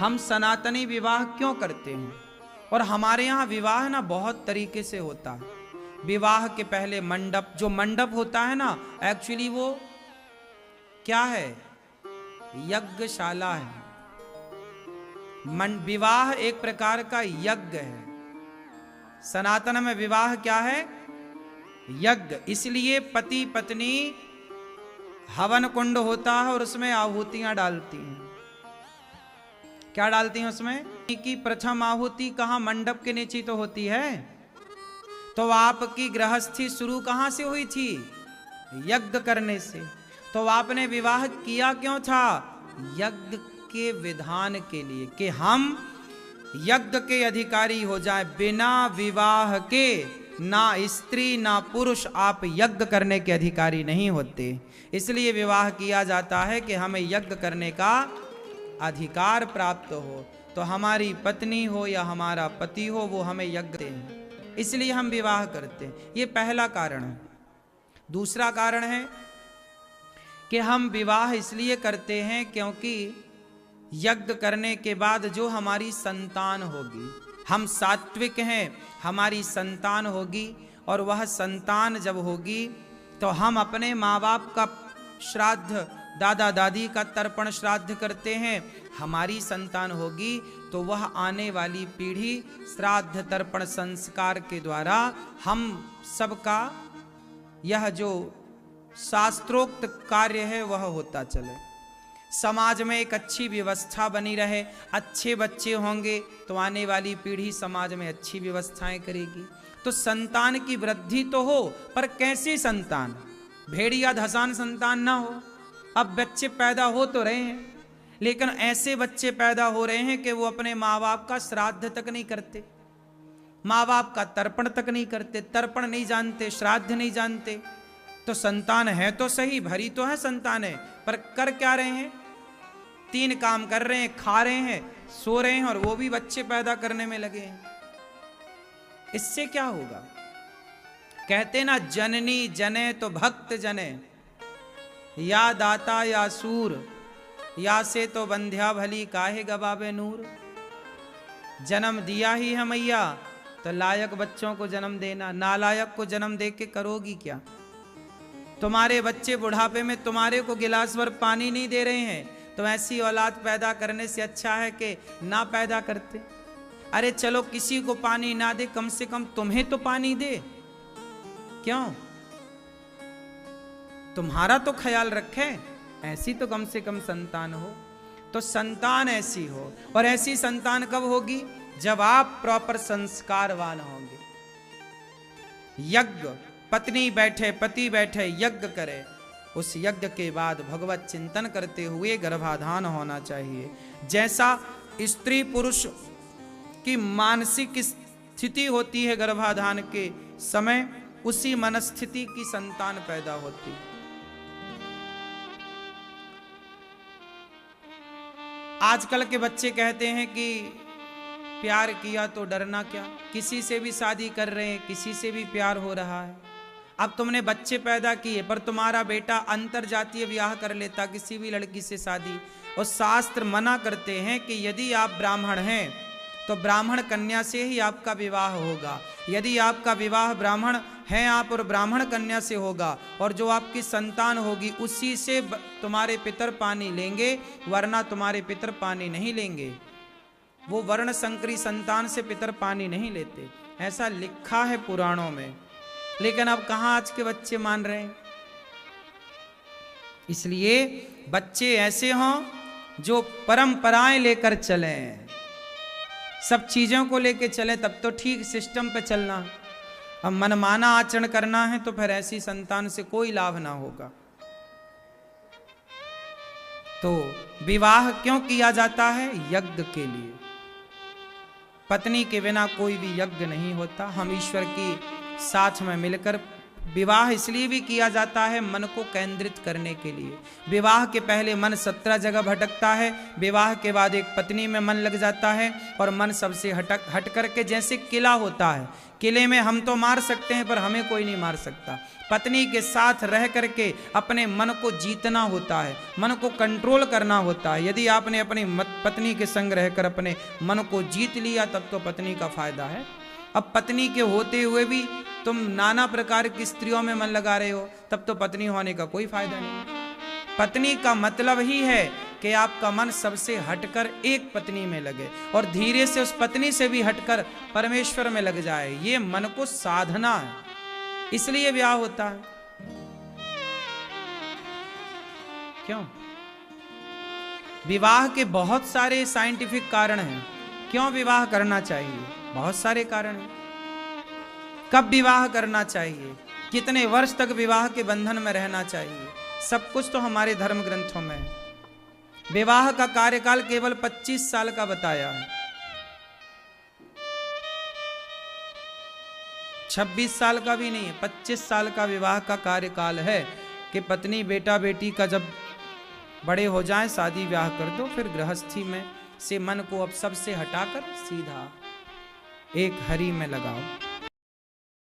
हम सनातनी विवाह क्यों करते हैं। और हमारे यहाँ विवाह ना बहुत तरीके से होता है। विवाह के पहले मंडप, जो मंडप होता है ना, एक्चुअली वो क्या है, यज्ञशाला है। विवाह एक प्रकार का यज्ञ है। सनातन में विवाह क्या है, यज्ञ। इसलिए पति पत्नी हवन कुंड होता है और उसमें आहुतियां डालती हैं। क्या डालती हैं उसमें, कि प्रथम आहुति कहां, मंडप के नीचे तो होती है। तो आपकी गृहस्थी शुरू कहां से हुई थी, यज्ञ करने से। तो आपने विवाह किया क्यों था, यज्ञ के विधान के लिए, कि हम यज्ञ के अधिकारी हो जाएं। बिना विवाह के ना स्त्री ना पुरुष आप यज्ञ करने के अधिकारी नहीं होते। इसलिए विवाह किया जाता है कि हमें यज्ञ करने का अधिकार प्राप्त हो। तो हमारी पत्नी हो या हमारा पति हो, वो हमें यज्ञ दें, इसलिए हम विवाह करते हैं। ये पहला कारण है। दूसरा कारण है कि हम विवाह इसलिए करते हैं क्योंकि यज्ञ करने के बाद जो हमारी संतान होगी, हम सात्विक हैं, हमारी संतान होगी, और वह संतान जब होगी तो हम अपने माँ बाप का श्राद्ध, दादा दादी का तर्पण श्राद्ध करते हैं। हमारी संतान होगी तो वह आने वाली पीढ़ी श्राद्ध तर्पण संस्कार के द्वारा हम सबका यह जो शास्त्रोक्त कार्य है वह होता चले। समाज में एक अच्छी व्यवस्था बनी रहे, अच्छे बच्चे होंगे तो आने वाली पीढ़ी समाज में अच्छी व्यवस्थाएं करेगी। तो संतान की वृद्धि तो हो, पर कैसी संतान, भेड़िया धसान संतान ना हो। अब बच्चे पैदा हो तो रहे हैं, लेकिन ऐसे बच्चे पैदा हो रहे हैं कि वो अपने माँ बाप का श्राद्ध तक नहीं करते, माँ बाप का तर्पण तक नहीं करते, तर्पण नहीं जानते, श्राद्ध नहीं जानते। तो संतान है तो सही, भरी तो है संतान है, पर कर क्या रहे हैं, 3 काम कर रहे हैं, खा रहे हैं, सो रहे हैं, और वो भी बच्चे पैदा करने में लगे हैं। इससे क्या होगा, कहते ना जननी जने तो भक्त जने, या दाता या सूर, या से तो बंध्या भली काहे गवावे नूर। जन्म दिया ही है मैया तो लायक बच्चों को जन्म देना, नालायक को जन्म दे के करोगी क्या। तुम्हारे बच्चे बुढ़ापे में तुम्हारे को गिलास भर पानी नहीं दे रहे हैं, तो ऐसी औलाद पैदा करने से अच्छा है कि ना पैदा करते। अरे चलो किसी को पानी ना दे, कम से कम तुम्हें तो पानी दे, क्यों, तुम्हारा तो ख्याल रखे, ऐसी तो कम से कम संतान हो। तो संतान ऐसी हो, और ऐसी संतान कब होगी, जब आप प्रॉपर संस्कारवान होंगे। यज्ञ, पत्नी बैठे पति बैठे यज्ञ करे, उस यज्ञ के बाद भगवत चिंतन करते हुए गर्भाधान होना चाहिए। जैसा स्त्री पुरुष की मानसिक स्थिति होती है गर्भाधान के समय, उसी मनस्थिति की संतान पैदा होती है। आजकल के बच्चे कहते हैं कि प्यार किया तो डरना क्या, किसी से भी शादी कर रहे हैं, किसी से भी प्यार हो रहा है। अब तुमने बच्चे पैदा किए, पर तुम्हारा बेटा अंतर जातीय विवाह कर लेता किसी भी लड़की से शादी, और शास्त्र मना करते हैं कि यदि आप ब्राह्मण हैं तो ब्राह्मण कन्या से ही आपका विवाह होगा। यदि आपका विवाह ब्राह्मण हैं आप और ब्राह्मण कन्या से होगा, और जो आपकी संतान होगी उसी से तुम्हारे पितर पानी लेंगे, वरना तुम्हारे पितर पानी नहीं लेंगे। वो वर्ण संकरी संतान से पितर पानी नहीं लेते, ऐसा लिखा है पुराणों में। लेकिन अब कहाँ आज के बच्चे मान रहे हैं। इसलिए बच्चे ऐसे हों जो परंपराएं लेकर चलें, सब चीजों को लेकर चले, तब तो ठीक सिस्टम पे चलना। अब मनमाना आचरण करना है तो फिर ऐसी संतान से कोई लाभ ना होगा। तो विवाह क्यों किया जाता है, यज्ञ के लिए। पत्नी के बिना कोई भी यज्ञ नहीं होता। हम ईश्वर की साथ में मिलकर विवाह इसलिए भी किया जाता है मन को केंद्रित करने के लिए। विवाह के पहले मन 17 जगह भटकता है, विवाह के बाद एक पत्नी में मन लग जाता है और मन सबसे हट करके, जैसे किला होता है, किले में हम तो मार सकते हैं पर हमें कोई नहीं मार सकता। पत्नी के साथ रह करके अपने मन को जीतना होता है, मन को कंट्रोल करना होता है। यदि आपने अपनी पत्नी के संग रहकर अपने मन को जीत लिया तब तो पत्नी का फायदा है। अब पत्नी के होते हुए भी तुम नाना प्रकार की स्त्रियों में मन लगा रहे हो, तब तो पत्नी होने का कोई फायदा नहीं। पत्नी का मतलब ही है कि आपका मन सबसे हटकर एक पत्नी में लगे और धीरे से उस पत्नी से भी हटकर परमेश्वर में लग जाए। ये मन को साधना है, इसलिए ब्याह होता है। क्यों? विवाह के बहुत सारे साइंटिफिक कारण हैं। क्यों विवाह करना चाहिए? बहुत सारे कारण हैं। कब विवाह करना चाहिए, कितने वर्ष तक विवाह के बंधन में रहना चाहिए, सब कुछ तो हमारे धर्म ग्रंथों में है। विवाह का कार्यकाल केवल 25 साल का बताया है। 26 साल का भी नहीं है, 25 साल का विवाह का कार्यकाल है कि पत्नी बेटा बेटी का जब बड़े हो जाएं शादी ब्याह कर दो, फिर गृहस्थी में से मन को अब सबसे हटाकर सीधा एक हरि में लगाओ।